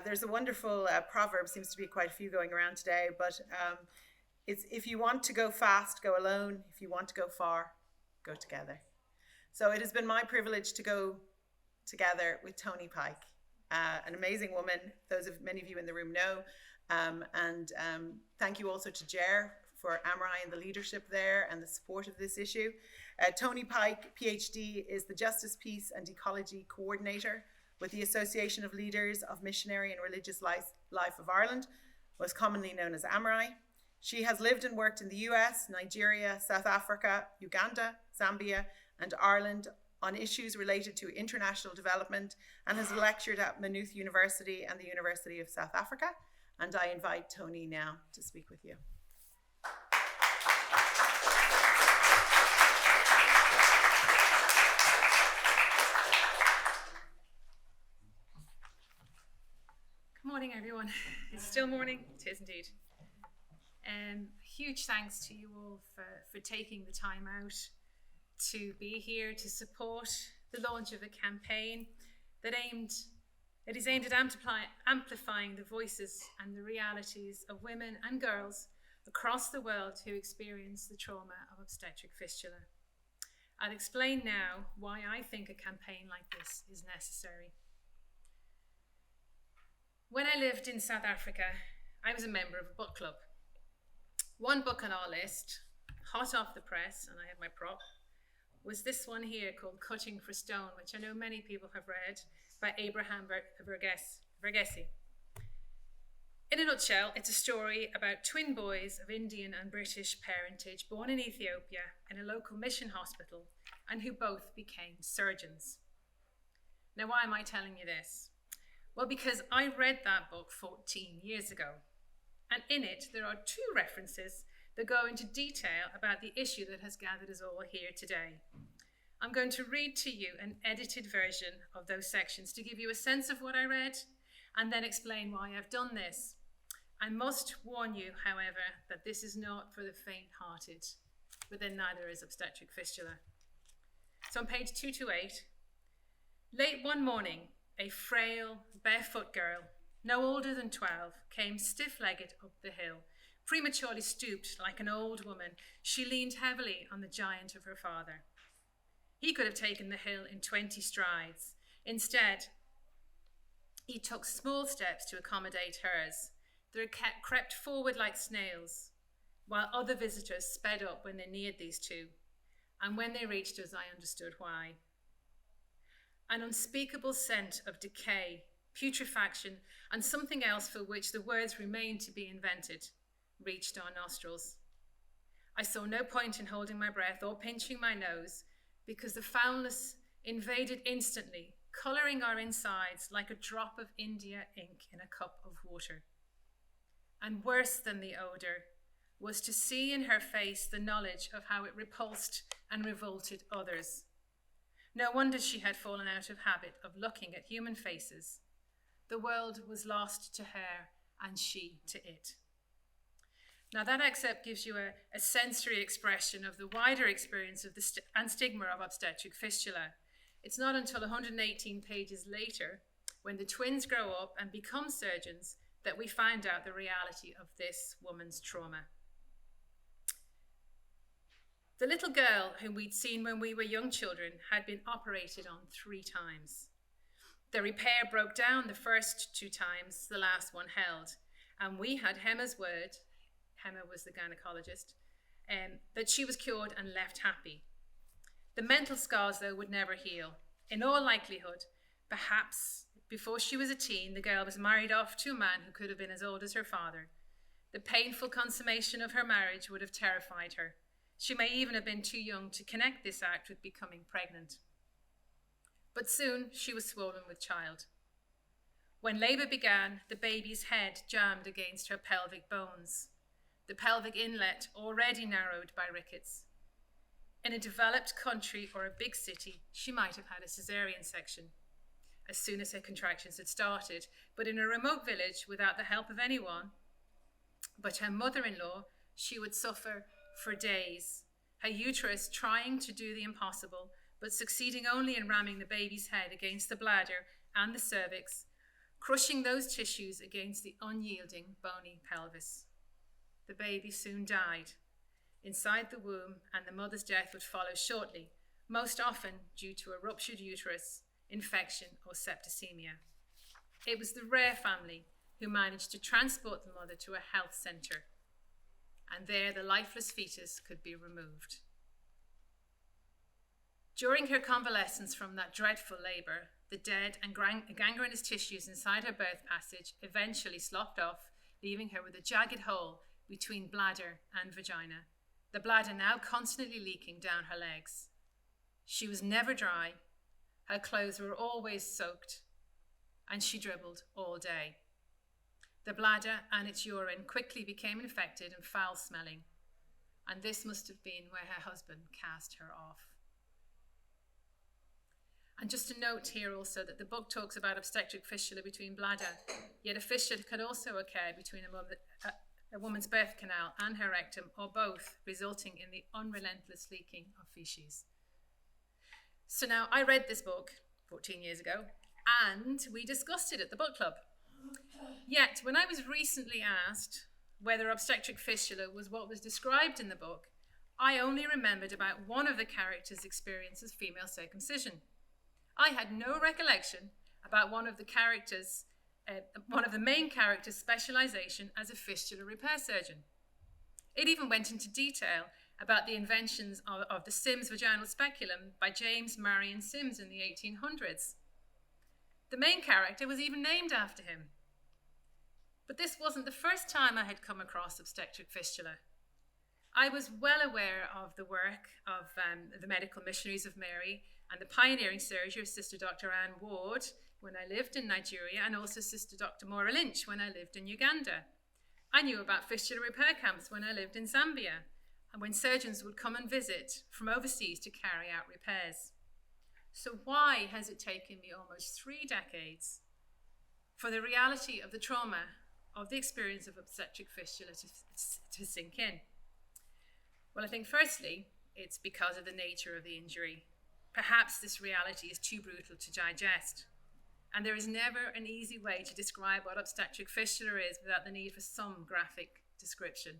There's a wonderful proverb, seems to be quite a few going around today, but it's if you want to go fast, go alone. If you want to go far, go together. So it has been my privilege to go together with Toni Pyke, an amazing woman, many of you in the room know. And thank you also to Ger for Amri and the leadership there and the support of this issue. Toni Pyke, PhD, is the Justice, Peace and Ecology Coordinator with the Association of Leaders of Missionary and Religious Life of Ireland, most commonly known as Amri. She has lived and worked in the US, Nigeria, South Africa, Uganda, Zambia, and Ireland on issues related to international development, and has lectured at Maynooth University and the University of South Africa. And I invite Toni now to speak with you. Good morning, everyone. It's still morning. It is indeed. Huge thanks to you all for taking the time out to be here to support the launch of a campaign that is aimed at amplifying the voices and the realities of women and girls across the world who experience the trauma of obstetric fistula. I'll explain now why I think a campaign like this is necessary. When I lived in South Africa, I was a member of a book club. One book on our list, hot off the press, and I have my prop, was this one here called Cutting for Stone, which I know many people have read, by Abraham Verghese. In a nutshell, it's a story about twin boys of Indian and British parentage born in Ethiopia in a local mission hospital and who both became surgeons. Now, why am I telling you this? Well, because I read that book 14 years ago, and in it there are two references that go into detail about the issue that has gathered us all here today. I'm going to read to you an edited version of those sections to give you a sense of what I read and then explain why I've done this. I must warn you, however, that this is not for the faint-hearted, but then neither is obstetric fistula. So on page 228, late one morning, a frail, barefoot girl, no older than 12, came stiff-legged up the hill. Prematurely stooped like an old woman, she leaned heavily on the giant of her father. He could have taken the hill in 20 strides. Instead, he took small steps to accommodate hers. They crept forward like snails, while other visitors sped up when they neared these two. And when they reached us, I understood why. An unspeakable scent of decay, putrefaction, and something else for which the words remained to be invented reached our nostrils. I saw no point in holding my breath or pinching my nose, because the foulness invaded instantly, colouring our insides like a drop of India ink in a cup of water. And worse than the odour was to see in her face the knowledge of how it repulsed and revolted others. No wonder she had fallen out of habit of looking at human faces. The world was lost to her and she to it. Now that excerpt gives you a sensory expression of the wider experience of and stigma of obstetric fistula. It's not until 118 pages later, when the twins grow up and become surgeons, that we find out the reality of this woman's trauma. The little girl whom we'd seen when we were young children had been operated on 3 times. The repair broke down the first 2 times, the last one held, and we had Hema's word, Hema was the gynecologist, that she was cured and left happy. The mental scars, though, would never heal. In all likelihood, perhaps before she was a teen, the girl was married off to a man who could have been as old as her father. The painful consummation of her marriage would have terrified her. She may even have been too young to connect this act with becoming pregnant. But soon she was swollen with child. When labour began, the baby's head jammed against her pelvic bones, the pelvic inlet already narrowed by rickets. In a developed country or a big city, she might have had a caesarean section as soon as her contractions had started, but in a remote village without the help of anyone but her mother-in-law, she would suffer for days, her uterus trying to do the impossible, but succeeding only in ramming the baby's head against the bladder and the cervix, crushing those tissues against the unyielding bony pelvis. The baby soon died inside the womb, and the mother's death would follow shortly, most often due to a ruptured uterus, infection, or septicemia. It was the rare family who managed to transport the mother to a health centre, and there the lifeless fetus could be removed. During her convalescence from that dreadful labour, the dead and gangrenous tissues inside her birth passage eventually sloughed off, leaving her with a jagged hole between bladder and vagina, the bladder now constantly leaking down her legs. She was never dry, her clothes were always soaked, and she dribbled all day. The bladder and its urine quickly became infected and foul-smelling, and this must have been where her husband cast her off. And just a note here also that the book talks about obstetric fistula between bladder, yet a fistula can also occur between a woman's birth canal and her rectum, or both, resulting in the unrelentless leaking of feces. So now, I read this book 14 years ago, and we discussed it at the book club. Yet, when I was recently asked whether obstetric fistula was what was described in the book, I only remembered about one of the characters' experience as female circumcision. I had no recollection about one of the main characters' specialization as a fistula repair surgeon. It even went into detail about the inventions of the Sims vaginal speculum by James Marion Sims in the 1800s. The main character was even named after him. But this wasn't the first time I had come across obstetric fistula. I was well aware of the work of the medical missionaries of Mary and the pioneering surgery of Sister Dr. Anne Ward when I lived in Nigeria, and also Sister Dr. Maura Lynch when I lived in Uganda. I knew about fistula repair camps when I lived in Zambia, and when surgeons would come and visit from overseas to carry out repairs. So why has it taken me almost 3 decades for the reality of the trauma of the experience of obstetric fistula to sink in? Well, I think firstly, it's because of the nature of the injury. Perhaps this reality is too brutal to digest, and there is never an easy way to describe what obstetric fistula is without the need for some graphic description.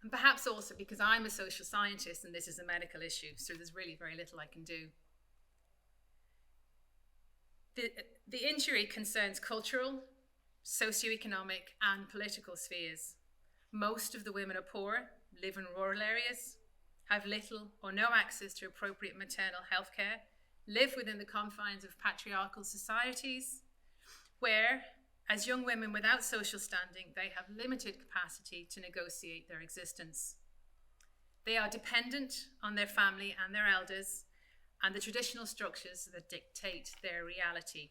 And perhaps also because I'm a social scientist and this is a medical issue, so there's really very little I can do. The injury concerns cultural, socioeconomic, and political spheres. Most of the women are poor, live in rural areas, have little or no access to appropriate maternal health care, live within the confines of patriarchal societies, where, as young women without social standing, they have limited capacity to negotiate their existence. They are dependent on their family and their elders and the traditional structures that dictate their reality.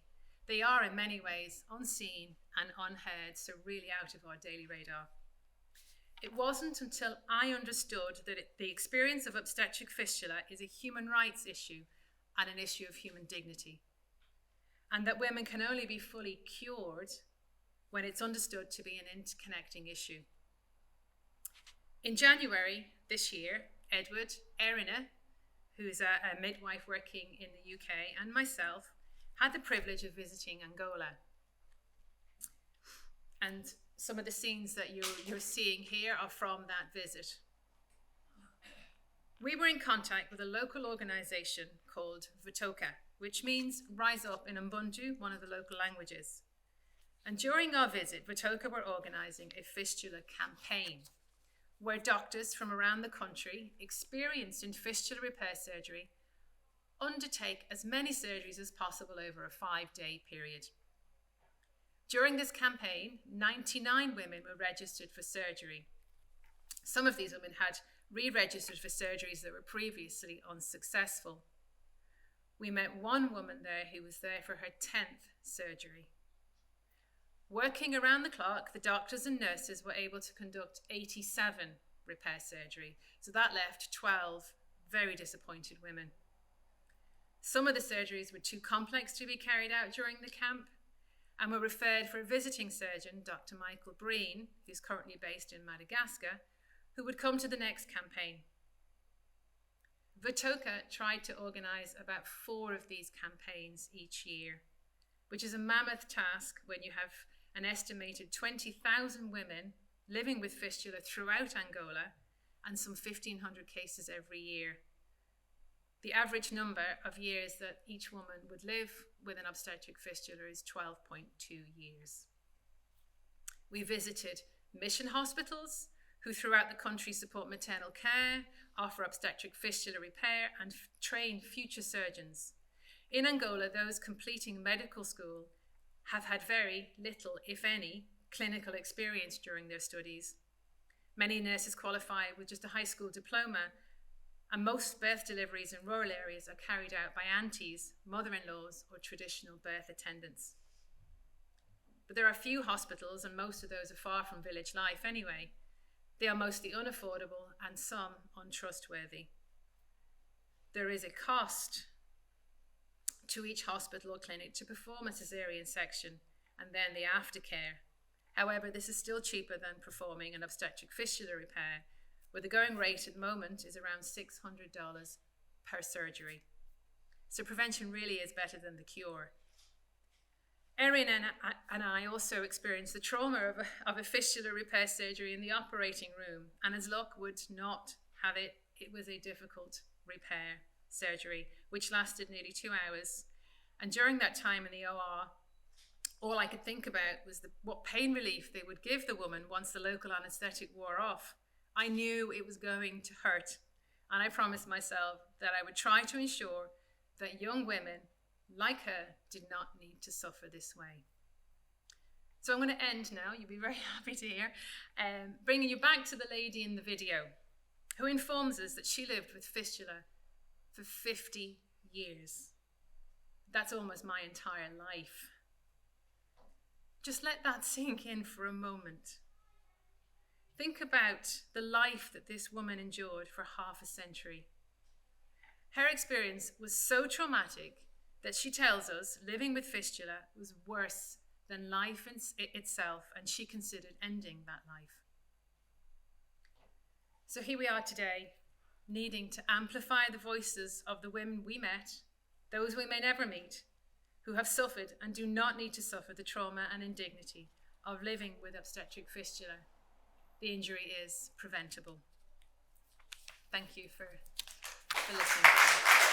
They are in many ways unseen and unheard, so really out of our daily radar. It wasn't until I understood that the experience of obstetric fistula is a human rights issue and an issue of human dignity, and that women can only be fully cured when it's understood to be an interconnecting issue. In January this year, Edward, Erina, who's a midwife working in the UK, and myself had the privilege of visiting Angola. And some of the scenes that you're seeing here are from that visit. We were in contact with a local organisation called Vitoka, which means rise up in Mbundu, one of the local languages. And during our visit, Vitoka were organising a fistula campaign where doctors from around the country experienced in fistula repair surgery undertake as many surgeries as possible over a 5-day period. During this campaign, 99 women were registered for surgery. Some of these women had re-registered for surgeries that were previously unsuccessful. We met one woman there who was there for her 10th surgery. Working around the clock, the doctors and nurses were able to conduct 87 repair surgery, so that left 12 very disappointed women. Some of the surgeries were too complex to be carried out during the camp and were referred for a visiting surgeon, Dr. Michael Breen, who's currently based in Madagascar, who would come to the next campaign. Vitoka tried to organise about 4 of these campaigns each year, which is a mammoth task when you have an estimated 20,000 women living with fistula throughout Angola and some 1,500 cases every year. The average number of years that each woman would live with an obstetric fistula is 12.2 years. We visited mission hospitals who throughout the country support maternal care, offer obstetric fistula repair, and train future surgeons. In Angola, those completing medical school have had very little, if any, clinical experience during their studies. Many nurses qualify with just a high school diploma, and most birth deliveries in rural areas are carried out by aunties, mother-in-laws, or traditional birth attendants. But there are few hospitals, and most of those are far from village life anyway. They are mostly unaffordable and some untrustworthy. There is a cost to each hospital or clinic to perform a caesarean section and then the aftercare. However, this is still cheaper than performing an obstetric fistula repair, where the going rate at the moment is around $600 per surgery. So prevention really is better than the cure. Erin and I also experienced the trauma of a fistula repair surgery in the operating room, and as luck would not have it, it was a difficult repair surgery, which lasted nearly 2 hours. And during that time in the OR, all I could think about was what pain relief they would give the woman once the local anaesthetic wore off. I knew it was going to hurt, and I promised myself that I would try to ensure that young women like her did not need to suffer this way. So I'm going to end now, you'll be very happy to hear, bringing you back to the lady in the video who informs us that she lived with fistula for 50 years. That's almost my entire life. Just let that sink in for a moment. Think about the life that this woman endured for half a century. Her experience was so traumatic that she tells us living with fistula was worse than life itself, and she considered ending that life. So here we are today, needing to amplify the voices of the women we met, those we may never meet, who have suffered and do not need to suffer the trauma and indignity of living with obstetric fistula. The injury is preventable. Thank you for listening.